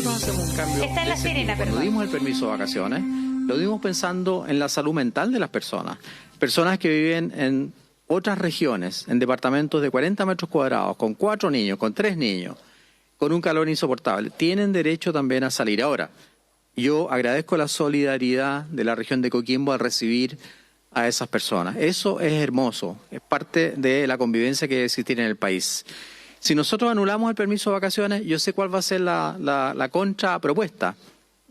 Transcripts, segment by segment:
nosotros hacemos un cambio. Está en La Serena, cuando dimos el permiso de vacaciones, lo dimos pensando en la salud mental de las personas. Personas que viven en otras regiones, en departamentos de 40 metros cuadrados, con 4 niños, con 3 niños, con un calor insoportable, tienen derecho también a salir. Ahora, yo agradezco la solidaridad de la región de Coquimbo al recibir a esas personas. Eso es hermoso, es parte de la convivencia que debe existir en el país. Si nosotros anulamos el permiso de vacaciones, yo sé cuál va a ser la contrapropuesta.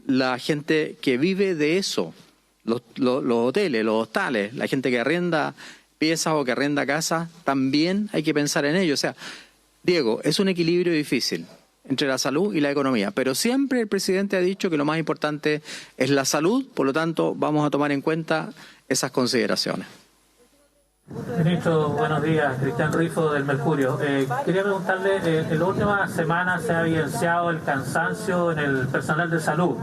La gente que vive de eso, los hoteles, los hostales, la gente que arrenda piezas o que arrenda casas, también hay que pensar en ello. O sea, Diego, es un equilibrio difícil entre la salud y la economía, pero siempre el presidente ha dicho que lo más importante es la salud, por lo tanto vamos a tomar en cuenta esas consideraciones. Ministro, buenos días. Cristian Rifo del Mercurio. Quería preguntarle, en la última semana se ha evidenciado el cansancio en el personal de salud.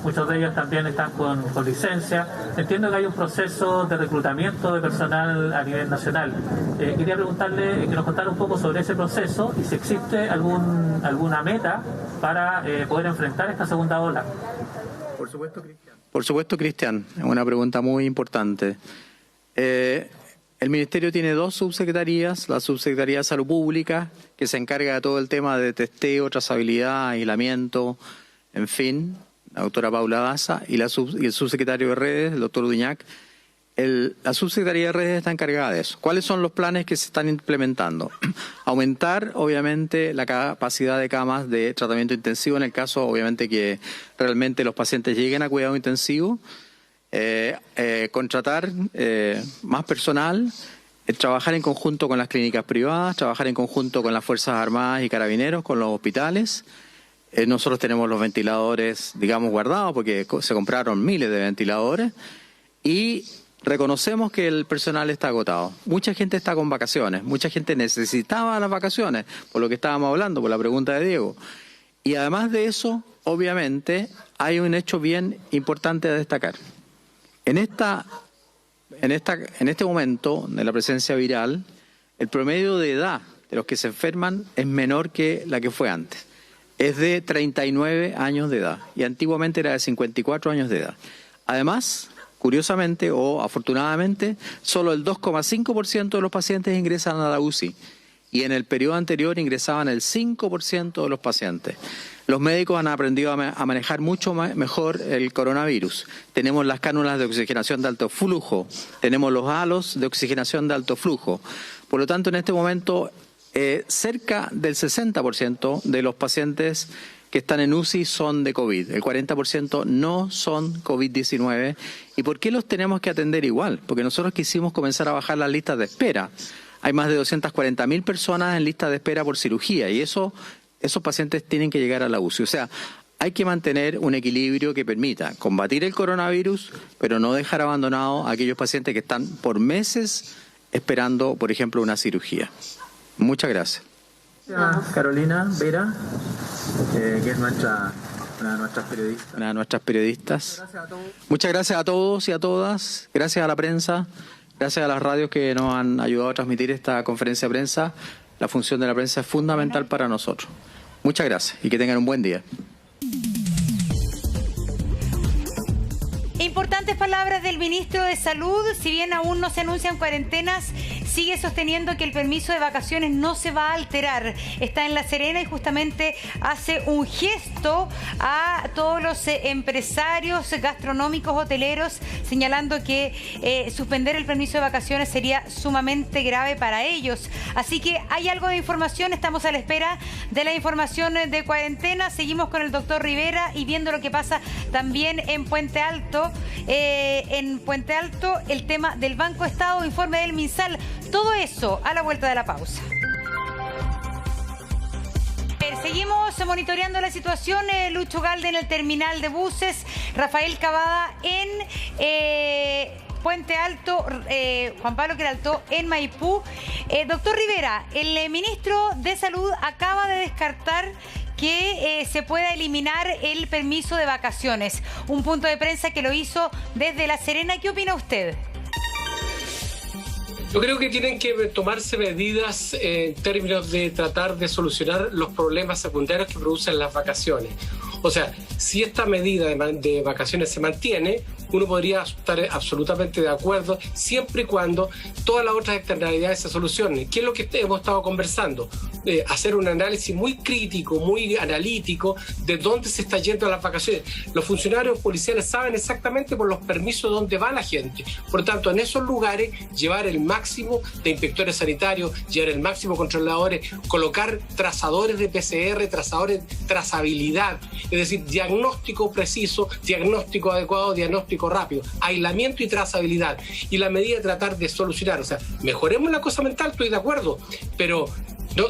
Muchos de ellos también están con licencia. Entiendo que hay un proceso de reclutamiento de personal a nivel nacional. Quería preguntarle que nos contara un poco sobre ese proceso y si existe alguna meta para poder enfrentar esta segunda ola. Por supuesto, Cristian. Es una pregunta muy importante. El Ministerio tiene 2 subsecretarías, la Subsecretaría de Salud Pública, que se encarga de todo el tema de testeo, trazabilidad, aislamiento, en fin, la doctora Paula Daza, y el subsecretario de Redes, el doctor Uduñac. La Subsecretaría de Redes está encargada de eso. ¿Cuáles son los planes que se están implementando? Aumentar, obviamente, la capacidad de camas de tratamiento intensivo en el caso, obviamente, que realmente los pacientes lleguen a cuidado intensivo. Contratar más personal, trabajar en conjunto con las clínicas privadas, trabajar en conjunto con las Fuerzas Armadas y Carabineros, con los hospitales. Nosotros tenemos los ventiladores, digamos, guardados porque se compraron miles de ventiladores y reconocemos que el personal está agotado. Mucha gente está con vacaciones, mucha gente necesitaba las vacaciones, por lo que estábamos hablando, por la pregunta de Diego. Y además de eso, obviamente, hay un hecho bien importante a destacar. En este momento de la presencia viral, el promedio de edad de los que se enferman es menor que la que fue antes. Es de 39 años de edad y antiguamente era de 54 años de edad. Además, curiosamente o afortunadamente, solo el 2,5% de los pacientes ingresan a la UCI y en el periodo anterior ingresaban el 5% de los pacientes. Los médicos han aprendido a manejar mucho mejor el coronavirus. Tenemos las cánulas de oxigenación de alto flujo, tenemos los halos de oxigenación de alto flujo. Por lo tanto, en este momento, cerca del 60% de los pacientes que están en UCI son de COVID. El 40% no son COVID-19. ¿Y por qué los tenemos que atender igual? Porque nosotros quisimos comenzar a bajar las listas de espera. Hay más de 240.000 personas en lista de espera por cirugía y esos pacientes tienen que llegar a la UCI. O sea, hay que mantener un equilibrio que permita combatir el coronavirus, pero no dejar abandonados a aquellos pacientes que están por meses esperando, por ejemplo, una cirugía. Muchas gracias. Carolina Vera, que es una de nuestras periodistas. Muchas gracias a todos y a todas. Gracias a la prensa, gracias a las radios que nos han ayudado a transmitir esta conferencia de prensa. La función de la prensa es fundamental para nosotros. Muchas gracias y que tengan un buen día. Importantes palabras del ministro de Salud. Si bien aún no se anuncian cuarentenas, sigue sosteniendo que el permiso de vacaciones no se va a alterar. Está en La Serena y justamente hace un gesto a todos los empresarios gastronómicos, hoteleros, señalando que suspender el permiso de vacaciones sería sumamente grave para ellos. Así que hay algo de información, estamos a la espera de la información de cuarentena. Seguimos con el doctor Rivera y viendo lo que pasa también en Puente Alto. El tema del Banco Estado, informe del MinSal. Todo eso a la vuelta de la pausa. Seguimos monitoreando la situación. Lucho Galde en el terminal de buses, Rafael Cavada en Puente Alto, Juan Pablo Queraltó en Maipú. Doctor Rivera, el ministro de Salud acaba de descartar que se pueda eliminar el permiso de vacaciones. Un punto de prensa que lo hizo desde La Serena. ¿Qué opina usted? Yo creo que tienen que tomarse medidas en términos de tratar de solucionar los problemas secundarios que producen las vacaciones. O sea, si esta medida de vacaciones se mantiene, uno podría estar absolutamente de acuerdo siempre y cuando todas las otras externalidades se solucionen. ¿Qué es lo que hemos estado conversando? Hacer un análisis muy crítico, muy analítico de dónde se está yendo a las vacaciones. Los funcionarios policiales saben exactamente por los permisos dónde va la gente. Por lo tanto, en esos lugares llevar el máximo de inspectores sanitarios, llevar el máximo de controladores, colocar trazadores de PCR, trazadores de trazabilidad, es decir, diagnóstico preciso, diagnóstico adecuado, diagnóstico rápido, aislamiento y trazabilidad. Y la medida de tratar de solucionar, o sea, mejoremos la cosa mental, estoy de acuerdo, pero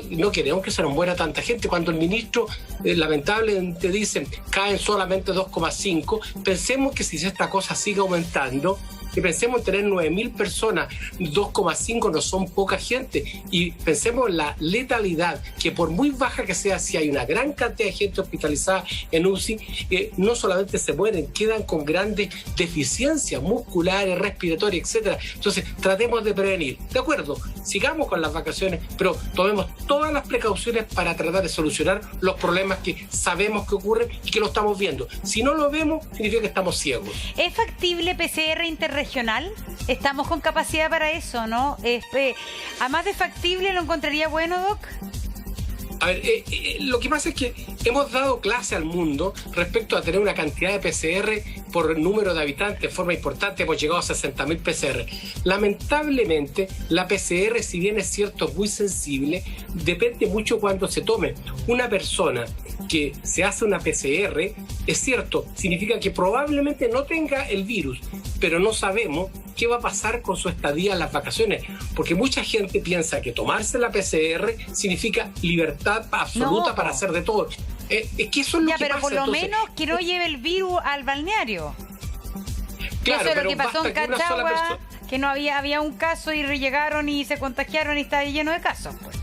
no queremos que se nos muera tanta gente. Cuando el ministro lamentablemente dice caen solamente 2,5, pensemos que si esta cosa sigue aumentando, que pensemos en tener 9.000 personas, 2,5 no son poca gente, y pensemos en la letalidad, que por muy baja que sea, si hay una gran cantidad de gente hospitalizada en UCI, no solamente se mueren, quedan con grandes deficiencias musculares, respiratorias, etcétera. Entonces, tratemos de prevenir. De acuerdo, sigamos con las vacaciones, pero tomemos todas las precauciones para tratar de solucionar los problemas que sabemos que ocurren y que lo estamos viendo. Si no lo vemos, significa que estamos ciegos. ¿Es factible PCR interregional? Estamos con capacidad para eso, ¿no? Además de factible, ¿lo encontraría bueno, Doc? A ver, lo que pasa es que hemos dado clase al mundo respecto a tener una cantidad de PCR por número de habitantes de forma importante. Hemos llegado a 60.000 PCR. Lamentablemente, la PCR, si bien es cierto, es muy sensible, depende mucho cuando se tome. Una persona que se hace una PCR, es cierto, significa que probablemente no tenga el virus, pero no sabemos qué va a pasar con su estadía en las vacaciones, porque mucha gente piensa que tomarse la PCR significa libertad absoluta para hacer de todo. Es que eso es lo que pero pasa. Por lo entonces, menos que no lleve el virus al balneario. Claro, eso es lo que pasó en Cachagua, que no había un caso y llegaron y se contagiaron y está lleno de casos, pues.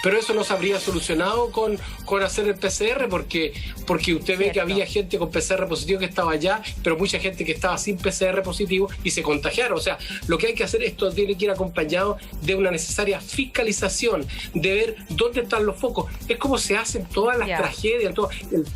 Pero eso no se habría solucionado con hacer el PCR, porque usted ve que había gente con PCR positivo que estaba allá, pero mucha gente que estaba sin PCR positivo y se contagiaron. O sea, lo que hay que hacer, esto tiene que ir acompañado de una necesaria fiscalización, de ver dónde están los focos. Es como se hacen todas las tragedias, todo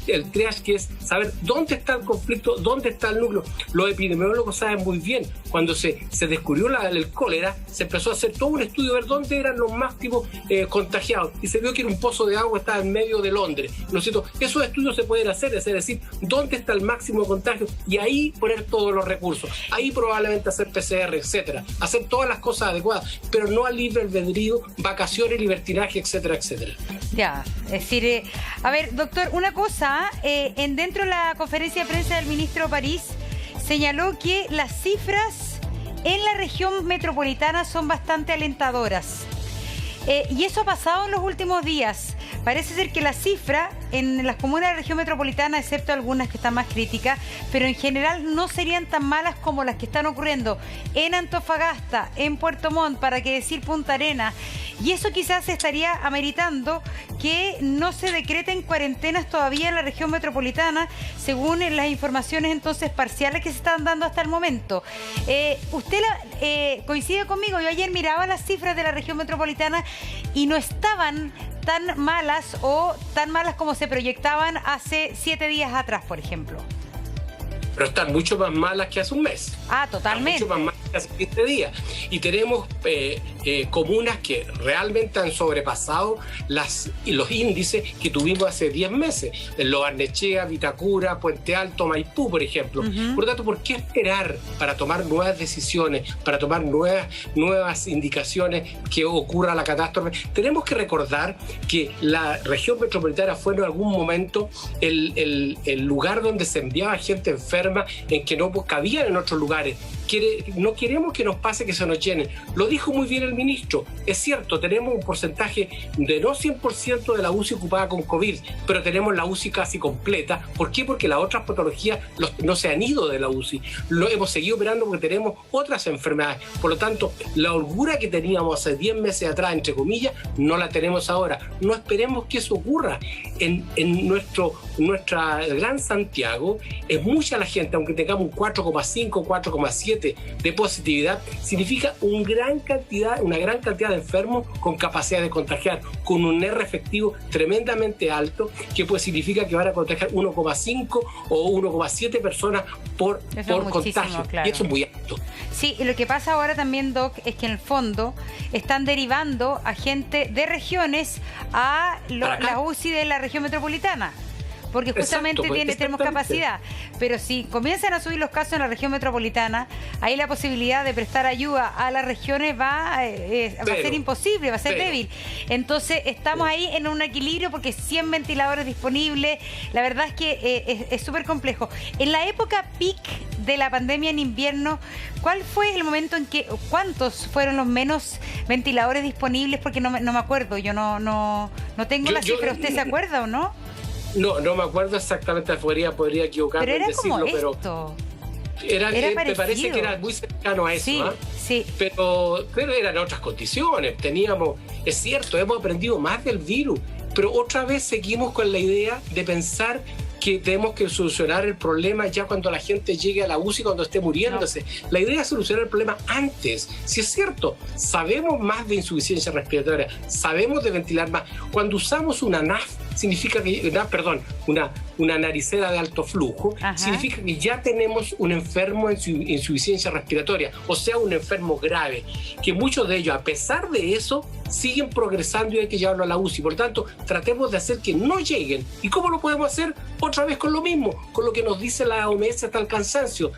el triage, que es saber dónde está el conflicto, dónde está el núcleo. Los epidemiólogos saben muy bien, cuando se descubrió el cólera, se empezó a hacer todo un estudio, ver dónde eran los máximos contagiados, y se vio que era un pozo de agua, estaba en medio de Londres, ¿no es cierto? Esos estudios se pueden hacer, es decir, dónde está el máximo contagio, y ahí poner todos los recursos, ahí probablemente hacer PCR, etcétera, hacer todas las cosas adecuadas, pero no al libre albedrío, vacaciones, libertinaje, etcétera, etcétera. Ya, es decir, a ver, doctor, una cosa, dentro de la conferencia de prensa del ministro París, señaló que las cifras en la región metropolitana son bastante alentadoras. Y eso ha pasado en los últimos días. Parece ser que la cifra en las comunas de la región metropolitana, excepto algunas que están más críticas, pero en general no serían tan malas como las que están ocurriendo en Antofagasta, en Puerto Montt, para qué decir Punta Arenas. Y eso quizás estaría ameritando que no se decreten cuarentenas todavía en la región metropolitana, según las informaciones entonces parciales que se están dando hasta el momento. Usted coincide conmigo, yo ayer miraba las cifras de la región metropolitana y no estaban tan malas o tan malas como se proyectaban hace 7 días atrás, por ejemplo. Pero están mucho más malas que hace un mes. Ah, totalmente. Mucho más malas que hace 15 días. Y tenemos comunas que realmente han sobrepasado los índices que tuvimos hace 10 meses. En Lo Barnechea, Vitacura, Puente Alto, Maipú, por ejemplo. Por lo tanto, ¿por qué esperar para tomar nuevas decisiones, para tomar nuevas indicaciones que ocurra la catástrofe? Tenemos que recordar que la región metropolitana fue en algún momento el lugar donde se enviaba gente enferma, en que no cabían en otros lugares. No queremos que nos pase que se nos llenen. Lo dijo muy bien el ministro. Es cierto, tenemos un porcentaje de no 100% de la UCI ocupada con COVID, pero tenemos la UCI casi completa. ¿Por qué? Porque las otras patologías no se han ido de la UCI. Lo hemos seguido operando porque tenemos otras enfermedades. Por lo tanto, la holgura que teníamos hace 10 meses atrás, entre comillas, no la tenemos ahora. No esperemos que eso ocurra. En nuestra Gran Santiago es mucha la gente, aunque tengamos un 4,5, 4,7 0,7 de positividad, significa una gran cantidad de enfermos con capacidad de contagiar, con un R efectivo tremendamente alto, que pues significa que van a contagiar 1,5 o 1,7 personas por contagio. Claro. Y eso es muy alto. Sí, y lo que pasa ahora también, Doc, es que en el fondo están derivando a gente de regiones a la UCI de la región metropolitana. Porque justamente tenemos capacidad. Pero si comienzan a subir los casos en la región metropolitana, ahí la posibilidad de prestar ayuda a las regiones va a ser imposible, va a ser débil. Entonces estamos ahí en un equilibrio porque 100 ventiladores disponibles. La verdad es que es súper complejo. En la época peak de la pandemia en invierno, ¿cuál fue el momento en que, cuántos fueron los menos ventiladores disponibles? Porque no me acuerdo, yo no tengo la cifra. ¿Usted se acuerda o no? No me acuerdo exactamente, podría equivocarme en decirlo, pero me parece que era muy cercano a eso. Sí, sí. Pero eran otras condiciones. Es cierto, hemos aprendido más del virus, pero otra vez seguimos con la idea de pensar que tenemos que solucionar el problema ya cuando la gente llegue a la UCI, cuando esté muriéndose. No. La idea es solucionar el problema antes. Si es cierto, sabemos más de insuficiencia respiratoria, sabemos de ventilar más. Cuando usamos una NAF, significa que, una naricera de alto flujo, significa que ya tenemos un enfermo en insuficiencia respiratoria, o sea, un enfermo grave, que muchos de ellos, a pesar de eso, siguen progresando y hay que llevarlo a la UCI. Por lo tanto, tratemos de hacer que no lleguen. ¿Y cómo lo podemos hacer? Otra vez con lo mismo, con lo que nos dice la OMS hasta el cansancio.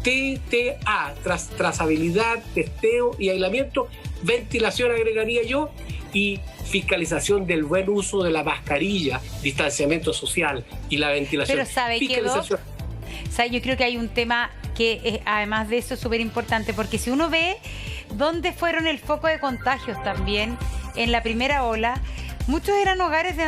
TTA, trazabilidad, testeo y aislamiento, ventilación agregaría yo, y fiscalización del buen uso de la mascarilla, distanciamiento social y la ventilación. Pero ¿sabe qué, Doc? Yo creo que hay un tema que además de eso es súper importante, porque si uno ve dónde fueron el foco de contagios también en la primera ola, muchos eran hogares de